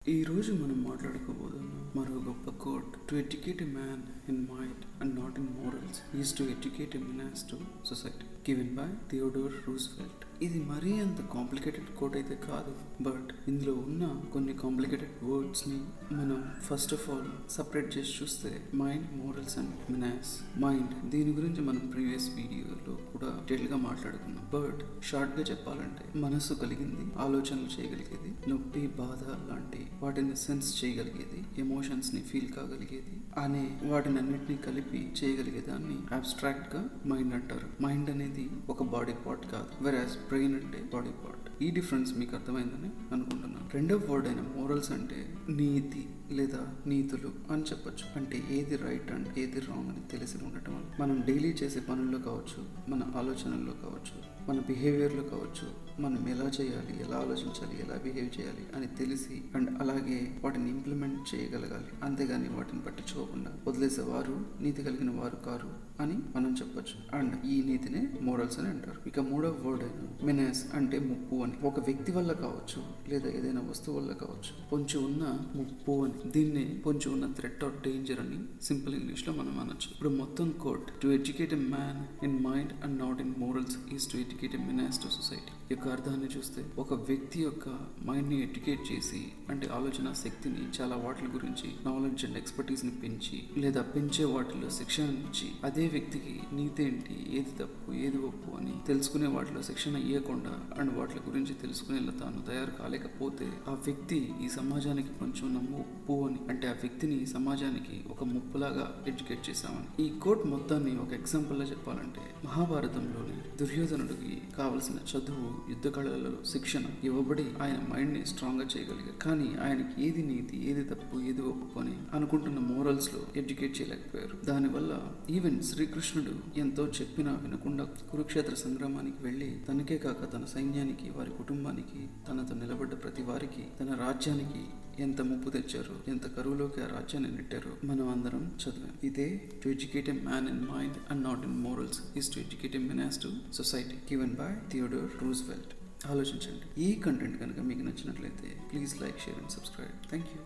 ఈ రోజు మనం మాట్లాడుకోబోతున్నాం మరో గొప్ప quote. To educate a man in mind and not in morals is to educate a menace to society, given by Theodore Roosevelt. ఇది మరీ అంత కాంప్లికేటెడ్ కోట్ అయితే కాదు, బట్ ఇందులో ఉన్న కొన్ని కాంప్లికేటెడ్ వర్డ్స్ ని మనం ఫస్ట్ ఆఫ్ ఆల్ సపరేట్ చేసి చూస్తే mind, morals and menace. Mind, దీని గురించి మనం ప్రీవియస్ వీడియోలో కూడా డీటెయిల్ గా మాట్లాడుకున్నాం. బట్ షార్ట్ గా చెప్పాలంటే మనసు కలిగింది, ఆలోచనలు చేయగలిగేది, నొప్పి, బాధ లాంటి వాటిని సెన్స్ చేయగలిగేది, ఎమోషన్స్ ని ఫీల్ కాగలిగేది అనే వాటిని అన్నిటినీ కలిపి చేయగలిగే దాన్ని అబ్స్ట్రాక్ట్ గా మైండ్ అంటారు. మైండ్ అనేది ఒక బాడీ పార్ట్ కాదు, వెరాజ్ బ్రెయిన్ అంటే బాడీ పార్ట్. ఈ డిఫరెన్స్ మీకు అర్థమైందని అనుకుంటున్నాను. రెండవ వర్డ్ అయిన మోరల్స్ అంటే నీతి లేదా నీతులు అని చెప్పొచ్చు. అంటే ఏది రైట్ అండ్ ఏది రాంగ్ అని తెలిసి ఉండటం. మనం డైలీ చేసే పనుల్లో కావచ్చు, మన ఆలోచనల్లో కావచ్చు, మన బిహేవియర్లో కావచ్చు, మనం ఎలా చేయాలి, ఎలా ఆలోచించాలి, ఎలా బిహేవ్ చేయాలి అని తెలిసి అండ్ అలాగే వాటిని ఇంప్లిమెంట్ చేయగలగాలి. అంతేగాని వాటిని పట్టించుకోకుండా వదిలేసేవారు నీతి కలిగిన వారు కారు అని మనం చెప్పొచ్చు. అండ్ ఈ నీతినే మోరల్స్ అని అంటారు. ఇక మూడవ వర్డ్ అయిన మినాస్ అంటే ముప్పు అని. ఒక వ్యక్తి వల్ల కావచ్చు లేదా ఏదైనా వస్తువు వల్ల కావచ్చు పొంచి ఉన్న ముప్పు అని. దీన్ని పొంచి ఉన్న థ్రెట్ ఆర్ డేంజర్ అని సింపుల్ ఇంగ్లీష్ లో మనం అనొచ్చు. ఇప్పుడు మొత్తం quote, to educate a man in mind and not in morals is to educate a menace to society యొక్క అర్థాన్ని చూస్తే, ఒక వ్యక్తి యొక్క మైండ్ ని ఎడ్యుకేట్ చేసి అంటే ఆలోచన శక్తిని చాలా వాటి గురించి నాలెడ్జ్ అండ్ ఎక్స్పర్టీస్ ని పెంచి లేదా పెంచే వాటిలో శిక్షణ ఇచ్చి, అదే వ్యక్తికి నీతి ఏంటి, ఏది తప్పు, ఏది ఒప్పు అని తెలుసుకునే వాటిలో శిక్షణ ఇవ్వకుండా అండ్ వాటి గురించి తెలుసుకునేలా తాను తయారు కాలేకపోతే ఆ వ్యక్తి ఈ సమాజానికి కొంచెం ముప్పు అని, అంటే ఆ వ్యక్తిని సమాజానికి ఒక ముప్పులాగా ఎడ్యుకేట్ చేశామని. ఈ కోట్ మొత్తాన్ని ఒక ఎగ్జాంపుల్ లా చెప్పాలంటే, మహాభారతంలోని దుర్యోధనుడికి కావలసిన చదువు, యుద్ధ కళలలో శిక్షణ ఇవ్వబడి ఆయన మైండ్ ని స్ట్రాంగ్ గా చేయగలిగారు. కానీ ఆయనకి ఏది నీతి, ఏది తప్పు, ఏది ఒప్పు అని అనుకుంటున్న మోరల్స్ లో ఎడ్యుకేట్ చేయలేకపోయారు. దానివల్ల ఈవెన్ శ్రీకృష్ణుడు ఎంతో చెప్పినా వినకుండా కురుక్షేత్ర సంగ్రామానికి వెళ్లి తనకే కాక తన సైన్యానికి, వారి కుటుంబానికి, తనతో నిలబడ్డ ప్రతి వారికి, తన రాజ్యానికి ఎంత ముప్పు తెచ్చారో, ఎంత కరువులోకి ఆ రాజ్యాన్ని నెట్టారో మనం అందరం చదివాం. ఇదే to educate a man in mind and not in morals is to educate a menace to society, given by Theodore Roosevelt. ఆలోచించండి. ఈ కంటెంట్ కనుక మీకు నచ్చినట్లయితే please like, share and subscribe. Thank you.